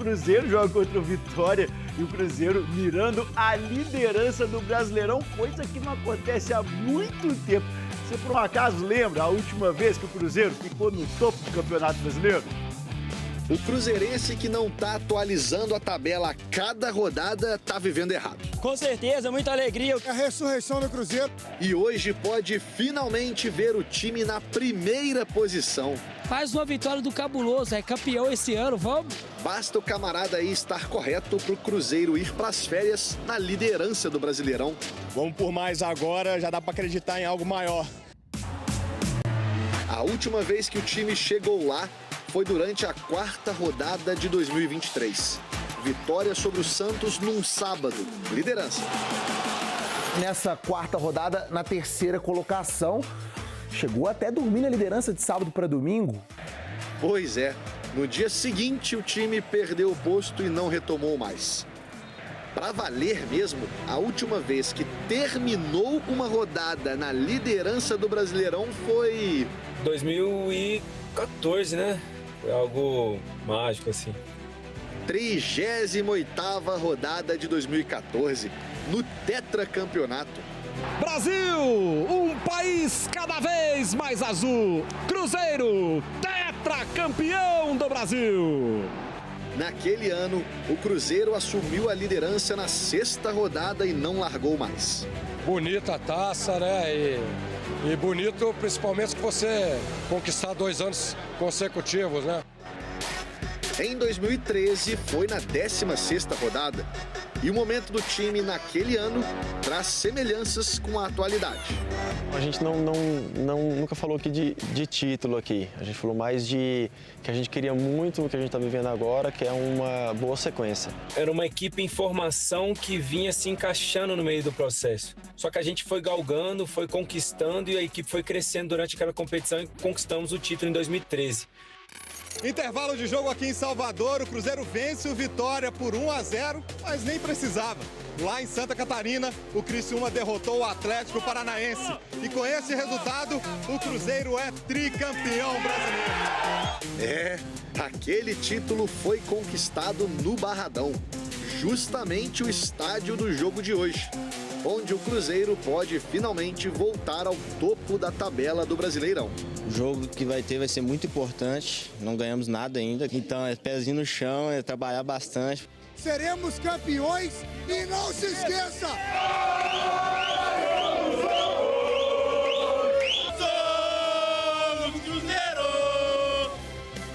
Cruzeiro joga contra o Vitória e o Cruzeiro mirando a liderança do Brasileirão, coisa que não acontece há muito tempo. Você por um acaso lembra a última vez que o Cruzeiro ficou no topo do Campeonato Brasileiro? O cruzeirense que não tá atualizando a tabela a cada rodada tá vivendo errado. Com certeza, muita alegria. A ressurreição do Cruzeiro. E hoje pode finalmente ver o time na primeira posição. Faz uma vitória do Cabuloso, é campeão esse ano, vamos? Basta o camarada aí estar correto pro Cruzeiro ir pras férias na liderança do Brasileirão. Vamos por mais agora, já dá pra acreditar em algo maior. A última vez que o time chegou lá foi durante a 4ª rodada de 2023. Vitória sobre o Santos num sábado. Liderança. Nessa 4ª rodada, na 3ª colocação, chegou até a dormir na liderança de sábado para domingo. Pois é, no dia seguinte o time perdeu o posto e não retomou mais. Pra valer mesmo, a última vez que terminou uma rodada na liderança do Brasileirão foi 2014, né? Foi algo mágico, assim. 38ª rodada de 2014, no tetracampeonato. Brasil, um país cada vez mais azul. Cruzeiro, tetracampeão do Brasil. Naquele ano, o Cruzeiro assumiu a liderança na 6ª rodada e não largou mais. Bonita a taça, né? E bonito principalmente que você conquistar 2 anos consecutivos, né? Em 2013, foi na 16ª rodada. E o momento do time naquele ano traz semelhanças com a atualidade. A gente nunca falou aqui de título aqui. A gente falou mais de que a gente queria muito o que a gente está vivendo agora, que é uma boa sequência. Era uma equipe em formação que vinha se encaixando no meio do processo. Só que a gente foi galgando, foi conquistando e a equipe foi crescendo durante aquela competição e conquistamos o título em 2013. Intervalo de jogo aqui em Salvador, o Cruzeiro vence o Vitória por 1-0, mas nem precisava. Lá em Santa Catarina, o Criciúma derrotou o Atlético Paranaense. E com esse resultado, o Cruzeiro é tricampeão brasileiro. Aquele título foi conquistado no Barradão, justamente o estádio do jogo de hoje, onde o Cruzeiro pode finalmente voltar ao topo da tabela do Brasileirão. O jogo que vai ser muito importante, não ganhamos nada ainda, então é pezinho no chão, é trabalhar bastante. Seremos campeões e não se esqueça!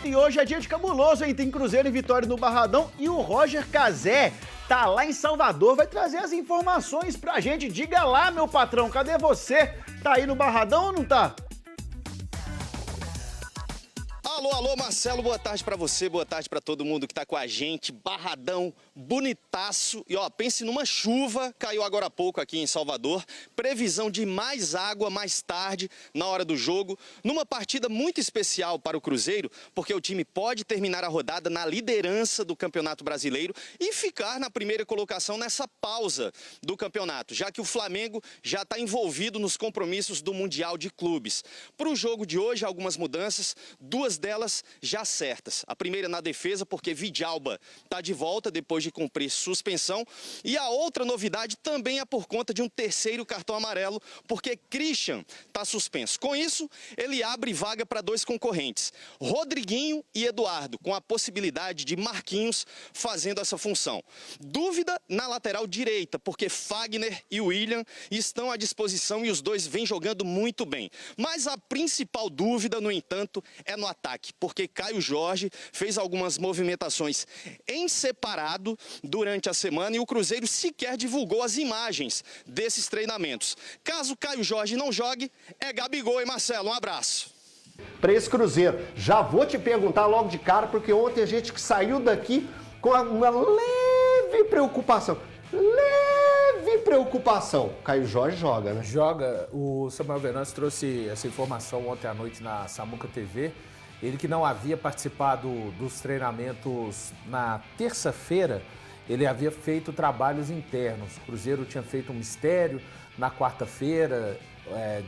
E hoje é dia de cabuloso, hein? Tem Cruzeiro e Vitória no Barradão e o Roger Cazé tá lá em Salvador, vai trazer as informações pra gente. Diga lá, meu patrão, cadê você? Tá aí no Barradão ou não tá? Alô, Marcelo, boa tarde pra você, boa tarde pra todo mundo que tá com a gente. Barradão, bonitaço. E ó, pense numa chuva, caiu agora há pouco aqui em Salvador. Previsão de mais água mais tarde, na hora do jogo. Numa partida muito especial para o Cruzeiro, porque o time pode terminar a rodada na liderança do Campeonato Brasileiro e ficar na primeira colocação nessa pausa do campeonato, já que o Flamengo já está envolvido nos compromissos do Mundial de Clubes. Para o jogo de hoje, algumas mudanças, 2 delas já certas. A primeira na defesa, porque Vidalba está de volta depois de cumprir suspensão. E a outra novidade também é por conta de um 3º cartão amarelo, porque Christian está suspenso. Com isso, ele abre vaga para 2 concorrentes, Rodriguinho e Eduardo, com a possibilidade de Marquinhos fazendo essa função. Dúvida na lateral direita, porque Fagner e William estão à disposição e os dois vêm jogando muito bem. Mas a principal dúvida, no entanto, é no ataque, porque Caio Jorge fez algumas movimentações em separado durante a semana e o Cruzeiro sequer divulgou as imagens desses treinamentos. Caso Caio Jorge não jogue, é Gabigol e Marcelo. Um abraço. Para esse Cruzeiro, já vou te perguntar logo de cara, porque ontem a gente saiu daqui com uma leve preocupação. Caio Jorge joga, né? Joga. O Samuel Venâncio trouxe essa informação ontem à noite na Samuca TV. Ele que não havia participado dos treinamentos na terça-feira, ele havia feito trabalhos internos. O Cruzeiro tinha feito um mistério na quarta-feira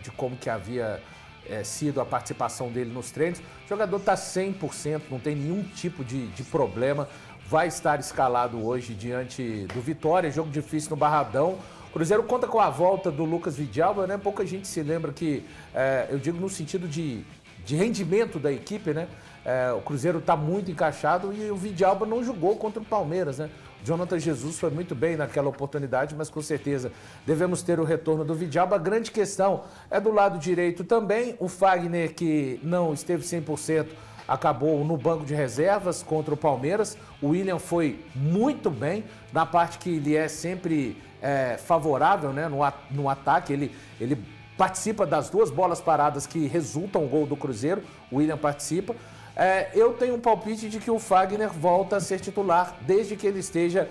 de como que havia sido a participação dele nos treinos. O jogador está 100%, não tem nenhum tipo de problema. vai estar escalado hoje diante do Vitória, jogo difícil no Barradão. O Cruzeiro conta com a volta do Lucas Vidalba, né? Pouca gente se lembra que, eu digo no sentido de rendimento da equipe, né? O Cruzeiro está muito encaixado e o Vidalba não jogou contra o Palmeiras, né? Jonathan Jesus foi muito bem naquela oportunidade, mas com certeza devemos ter o retorno do Vidalba. A grande questão é do lado direito também. O Fagner, que não esteve 100%, acabou no banco de reservas contra o Palmeiras. O William foi muito bem na parte que ele é sempre favorável, né? No ataque. Ele participa das 2 bolas paradas que resultam o gol do Cruzeiro. O William participa. Eu tenho um palpite de que o Fagner volta a ser titular desde que ele esteja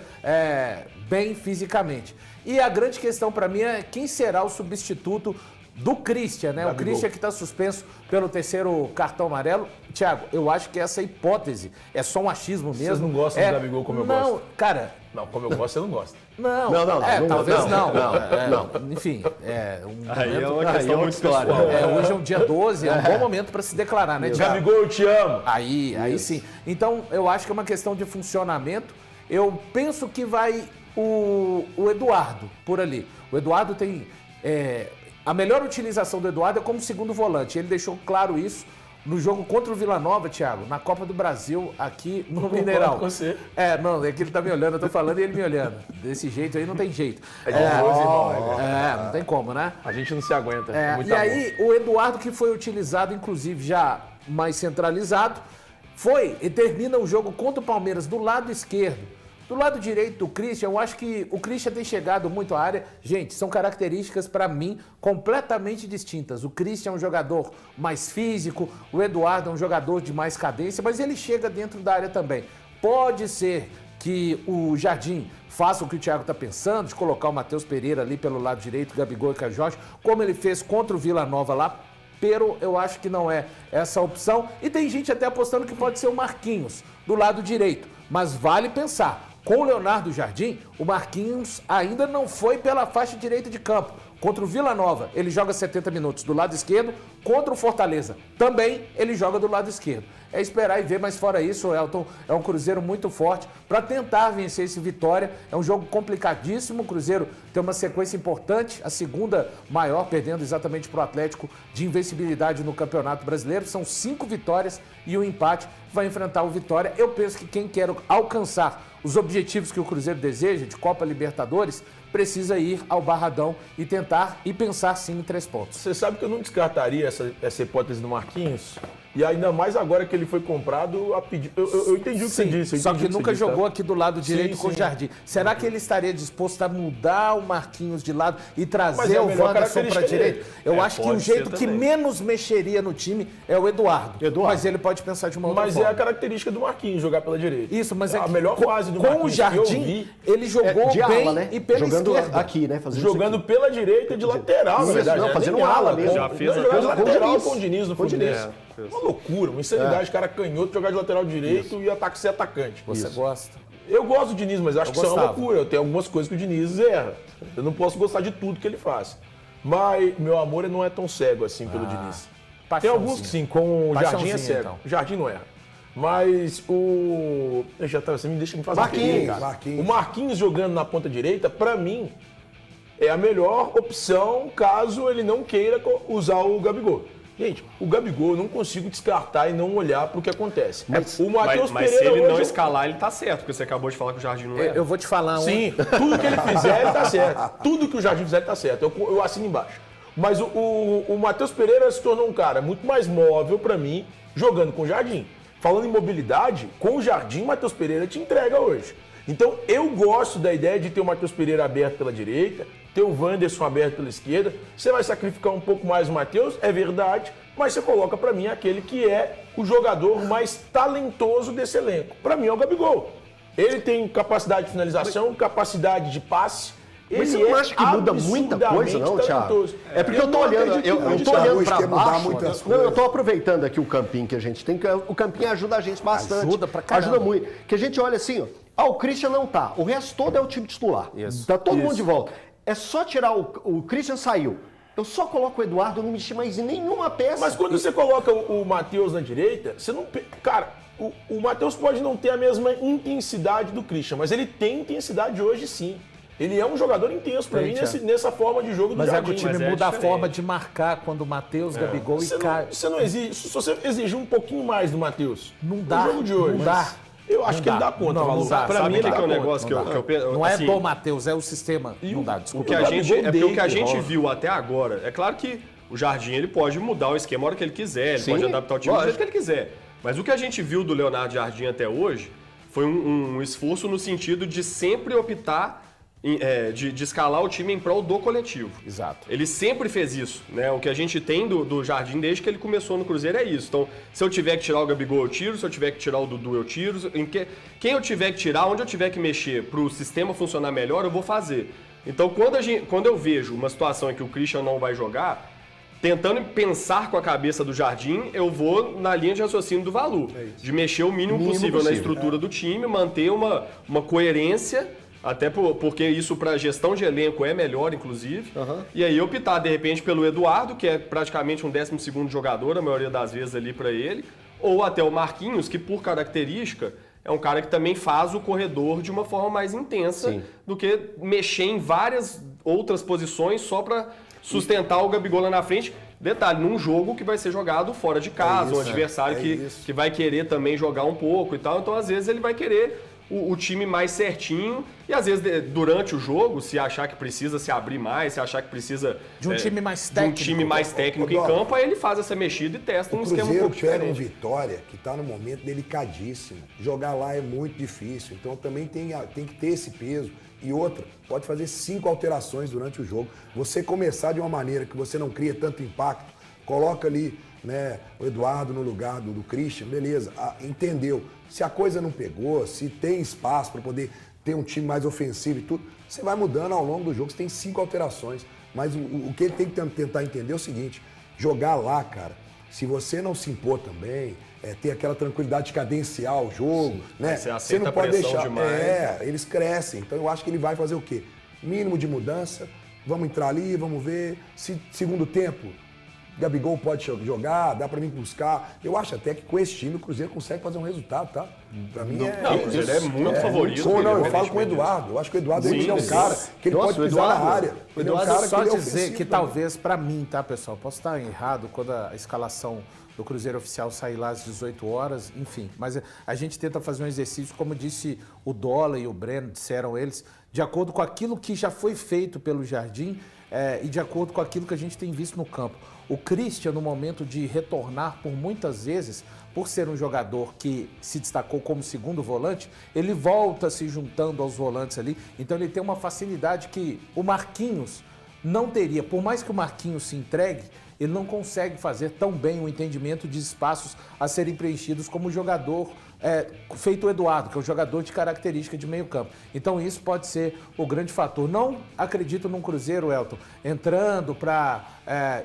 bem fisicamente. E a grande questão para mim é quem será o substituto do Christian, né? Gabigol. O Christian que está suspenso pelo 3º cartão amarelo. Thiago, eu acho que essa hipótese é só um achismo mesmo. Vocês não gostam do Gabigol como eu gosto? Não, cara... Não, como eu gosto, você não gosta. Não, talvez não. Enfim, Aí é uma questão muito pessoal. Hoje é um dia 12, é um bom momento para se declarar, né, Thiago? Gabigol, eu te amo. Aí sim. Então, eu acho que é uma questão de funcionamento. Eu penso que vai o Eduardo por ali. O Eduardo tem... a melhor utilização do Eduardo é como segundo volante. Ele deixou claro isso no jogo contra o Vila Nova, Thiago, na Copa do Brasil, aqui no Mineirão. Com você. Não, é que ele tá me olhando, eu tô falando e ele me olhando. Desse jeito aí não tem jeito. Não tem como, né? A gente não se aguenta. E aí, o Eduardo, que foi utilizado, inclusive, já mais centralizado, e termina o jogo contra o Palmeiras do lado esquerdo. Do lado direito do Christian, eu acho que o Christian tem chegado muito à área. Gente, são características, para mim, completamente distintas. O Christian é um jogador mais físico, o Eduardo é um jogador de mais cadência, mas ele chega dentro da área também. Pode ser que o Jardim faça o que o Thiago está pensando, de colocar o Matheus Pereira ali pelo lado direito, Gabigol e Caio Jorge, como ele fez contra o Vila Nova lá. Pero eu acho que não é essa opção. E tem gente até apostando que pode ser o Marquinhos, do lado direito. Mas vale pensar. Com o Leonardo Jardim, o Marquinhos ainda não foi pela faixa direita de campo. Contra o Vila Nova, ele joga 70 minutos do lado esquerdo. Contra o Fortaleza, também ele joga do lado esquerdo. É esperar e ver, mas fora isso, Elton, é um Cruzeiro muito forte para tentar vencer esse Vitória. É um jogo complicadíssimo. O Cruzeiro tem uma sequência importante, a segunda maior, perdendo exatamente para o Atlético, de invencibilidade no Campeonato Brasileiro. São 5 vitórias e um empate. Vai enfrentar o Vitória. Eu penso que quem quer alcançar os objetivos que o Cruzeiro deseja, de Copa Libertadores, precisa ir ao Barradão e tentar e pensar sim em 3 pontos. Você sabe que eu não descartaria essa hipótese do Marquinhos? E ainda mais agora que ele foi comprado a pedir. Eu entendi o que você disse. Só que nunca jogou aqui do lado direito com o Jardim. Será que ele estaria disposto a mudar o Marquinhos de lado e trazer o Wanderson para a direita? Eu acho que o jeito que menos mexeria no time é o Eduardo. Mas ele pode pensar de uma outra forma. Mas é a característica do Marquinhos, jogar pela direita. Isso, mas é a melhor fase do Marquinhos. Com o Jardim, ele jogou bem né? e pela jogando esquerda. Aqui, né? Jogando pela direita de lateral, na verdade. Não, fazendo um ala mesmo. Já fez lateral com o Diniz no Fluminense. Uma loucura, uma insanidade. Cara canhoto, jogar de lateral direito e ser atacante. Você gosta? Eu gosto do Diniz, mas acho que isso é uma loucura. Eu tenho algumas coisas que o Diniz erra. Eu não posso gostar de tudo que ele faz. Mas meu amor não é tão cego assim pelo Diniz. Tem alguns que sim, com o Jardim é cego. Então. O Jardim não erra. Mas o... Você me deixa me fazer Marquinhos. O Marquinhos jogando na ponta direita, pra mim, é a melhor opção caso ele não queira usar o Gabigol. Gente, o Gabigol eu não consigo descartar e não olhar para o que acontece. O Matheus Pereira se ele não escalar, ele tá certo, porque você acabou de falar que o Jardim não é. Eu vou te falar Sim, tudo que ele fizer, ele tá certo. Tudo que o Jardim fizer, ele tá certo. Eu assino embaixo. Mas o Matheus Pereira se tornou um cara muito mais móvel para mim, jogando com o Jardim. Falando em mobilidade, com o Jardim, o Matheus Pereira te entrega hoje. Então, eu gosto da ideia de ter o Matheus Pereira aberto pela direita, ter o Wanderson aberto pela esquerda. Você vai sacrificar um pouco mais o Matheus, é verdade, mas você coloca para mim aquele que é o jogador mais talentoso desse elenco. Para mim é o Gabigol. Ele tem capacidade de finalização, capacidade de passe. Mas você não acha que muda muita coisa, não, Thiago? É porque eu tô olhando, eu tô olhando pra baixo. Não, eu tô aproveitando aqui o campinho que a gente tem, que o campinho ajuda a gente bastante. Ajuda pra caramba. Ajuda muito. Que a gente olha assim, ó, o Christian não tá, o resto todo é o time titular. Isso. Tá todo mundo de volta. É só tirar o Christian saiu. Eu só coloco o Eduardo, não mexi mais em nenhuma peça. Mas quando você coloca o Matheus na direita, você não... Cara, o Matheus pode não ter a mesma intensidade do Christian, mas ele tem intensidade hoje sim. Ele é um jogador intenso pra mim nessa forma de jogo do Jardim. Jardim. Mas o time muda a forma de marcar quando o Matheus, Gabigol e Caio... Você não exige... Se você exigir um pouquinho mais do Matheus, não dá. No jogo de hoje, não dá. Eu acho que ele dá conta, não dá. Pra mim, é um negócio que eu penso. Não é do Matheus, é o sistema. Não dá, desculpa. O que a gente viu até agora, é claro que o Jardim ele pode mudar o esquema a hora que ele quiser, ele pode adaptar o time do jeito que ele quiser. Mas o que a gente viu do Leonardo Jardim até hoje foi um esforço no sentido de sempre optar de escalar o time em prol do coletivo. Exato. Ele sempre fez isso, né? O que a gente tem do Jardim desde que ele começou no Cruzeiro é isso. Então, se eu tiver que tirar o Gabigol, eu tiro. Se eu tiver que tirar o Dudu, eu tiro. Quem eu tiver que tirar, onde eu tiver que mexer para o sistema funcionar melhor, eu vou fazer. Então, quando eu vejo uma situação em que o Christian não vai jogar, tentando pensar com a cabeça do Jardim, eu vou na linha de raciocínio do Valu. De mexer o mínimo possível na estrutura do time, manter uma coerência. Até porque isso para gestão de elenco é melhor, inclusive. E aí optar, de repente, pelo Eduardo, que é praticamente um 12º jogador, a maioria das vezes ali para ele. Ou até o Marquinhos, que por característica é um cara que também faz o corredor de uma forma mais intensa do que mexer em várias outras posições só para sustentar o Gabigol lá na frente. Detalhe, num jogo que vai ser jogado fora de casa, um adversário que vai querer também jogar um pouco e tal. Então, às vezes, ele vai querer o time mais certinho e às vezes durante o jogo, se achar que precisa se abrir mais, se achar que precisa de um time mais técnico, em campo, aí ele faz essa mexida e testa um esquema um pouco diferente. O Cruzeiro pega um Vitória que está num momento delicadíssimo. Jogar lá é muito difícil, então também tem que ter esse peso. E outra, pode fazer 5 alterações durante o jogo. Você começar de uma maneira que você não cria tanto impacto, coloca ali, né, o Eduardo no lugar do Christian, beleza, entendeu. Se a coisa não pegou, se tem espaço para poder ter um time mais ofensivo e tudo, você vai mudando ao longo do jogo, você tem 5 alterações. Mas o que ele tem que tentar entender é o seguinte, jogar lá, cara, se você não se impor também, ter aquela tranquilidade de cadenciar o jogo, né? Você não pode deixar demais. Eles crescem, então eu acho que ele vai fazer o quê? Mínimo de mudança, vamos entrar ali, vamos ver, segundo tempo, Gabigol pode jogar, dá pra mim buscar. Eu acho até que com esse time o Cruzeiro consegue fazer um resultado, tá? Pra mim o Cruzeiro é muito favorito. Eu falo com o Eduardo. Eu acho que o Eduardo é um cara que ele pode pisar na área. Ele é um cara só dizer que talvez pra mim, tá, pessoal? Posso estar errado quando a escalação do Cruzeiro oficial sair lá às 18 horas, enfim. Mas a gente tenta fazer um exercício, como disse o Dola e o Breno, disseram eles, de acordo com aquilo que já foi feito pelo Jardim e de acordo com aquilo que a gente tem visto no campo. O Christian, no momento de retornar, por muitas vezes, por ser um jogador que se destacou como segundo volante, ele volta se juntando aos volantes ali. Então ele tem uma facilidade que o Marquinhos não teria. Por mais que o Marquinhos se entregue, ele não consegue fazer tão bem o entendimento de espaços a serem preenchidos como o jogador feito o Eduardo, que é um jogador de característica de meio campo. Então isso pode ser o grande fator. Não acredito num Cruzeiro, Elton, entrando para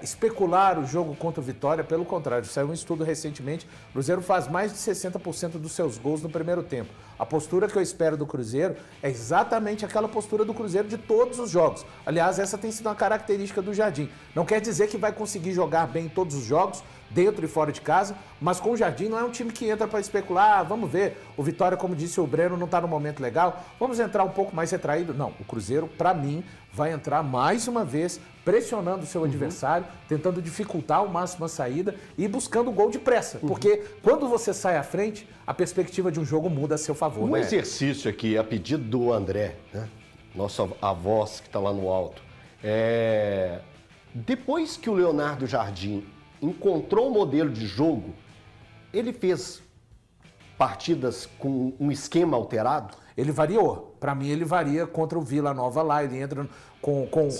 especular o jogo contra o Vitória, pelo contrário, saiu um estudo recentemente, o Cruzeiro faz mais de 60% dos seus gols no primeiro tempo. A postura que eu espero do Cruzeiro é exatamente aquela postura do Cruzeiro de todos os jogos. Aliás, essa tem sido uma característica do Jardim. Não quer dizer que vai conseguir jogar bem em todos os jogos, dentro e fora de casa, mas com o Jardim não é um time que entra para especular, vamos ver, o Vitória, como disse o Breno, não está no momento legal, vamos entrar um pouco mais retraído. Não, o Cruzeiro, para mim, vai entrar mais uma vez, pressionando o seu adversário, tentando dificultar ao máximo a saída e buscando o gol de pressa, porque quando você sai à frente, a perspectiva de um jogo muda a seu favor. Um exercício aqui, a pedido do André, né? Nossa voz que está lá no alto, depois que o Leonardo Jardim encontrou um modelo de jogo, ele fez partidas com um esquema alterado? Ele variou. Para mim, ele varia contra o Vila Nova lá. Ele entra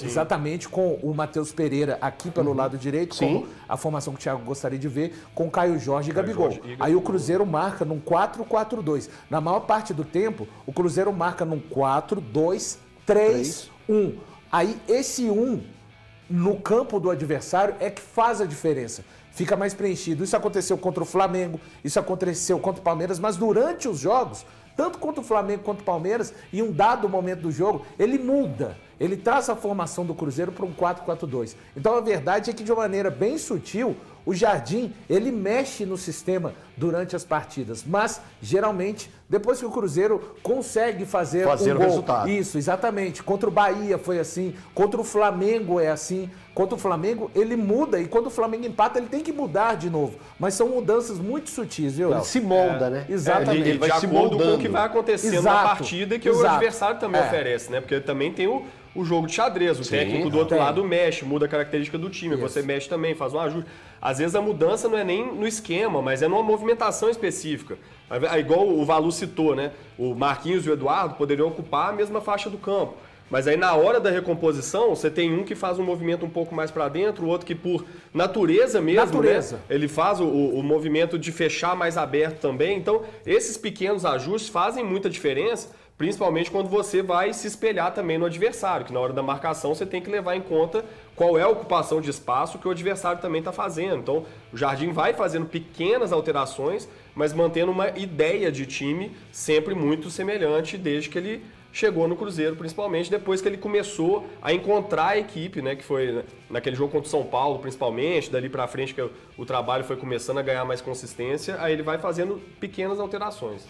exatamente com o Matheus Pereira aqui pelo lado direito, como a formação que o Thiago gostaria de ver, com Caio Jorge e Gabigol. Aí o Cruzeiro marca num 4-4-2. Na maior parte do tempo, o Cruzeiro marca num 4-2-3-1. Aí esse 1 no campo do adversário é que faz a diferença. Fica mais preenchido. Isso aconteceu contra o Flamengo, isso aconteceu contra o Palmeiras, mas durante os jogos, tanto contra o Flamengo quanto o Palmeiras, em um dado momento do jogo, ele muda. ele traz a formação do Cruzeiro para um 4-4-2. Então a verdade é que de uma maneira bem sutil, o Jardim, ele mexe no sistema durante as partidas, mas geralmente, depois que o Cruzeiro consegue fazer um o gol, resultado. Isso, exatamente. Contra o Bahia foi assim, contra o Flamengo é assim. Contra o Flamengo, ele muda e quando o Flamengo empata, ele tem que mudar de novo. Mas são mudanças muito sutis, viu, Léo? Ele se molda, né? Exatamente. Ele vai de acordo com o que vai acontecendo na partida que o adversário também oferece, né? Porque também tem o jogo de xadrez. O técnico do outro lado mexe, muda a característica do time. Você mexe também, faz um ajuste. Às vezes a mudança não é nem no esquema, mas é numa movimentação específica. Igual o Valu citou, né? O Marquinhos e o Eduardo poderiam ocupar a mesma faixa do campo. Mas aí na hora da recomposição, você tem um que faz um movimento um pouco mais para dentro, o outro que por natureza mesmo, né, ele faz o movimento de fechar mais aberto também. Então, esses pequenos ajustes fazem muita diferença, principalmente quando você vai se espelhar também no adversário, que na hora da marcação você tem que levar em conta qual é a ocupação de espaço que o adversário também está fazendo. Então, o Jardim vai fazendo pequenas alterações, mas mantendo uma ideia de time sempre muito semelhante desde que ele chegou no Cruzeiro, principalmente depois que ele começou a encontrar a equipe, né, que foi naquele jogo contra o São Paulo, principalmente, dali para frente que o trabalho foi começando a ganhar mais consistência, aí ele vai fazendo pequenas alterações.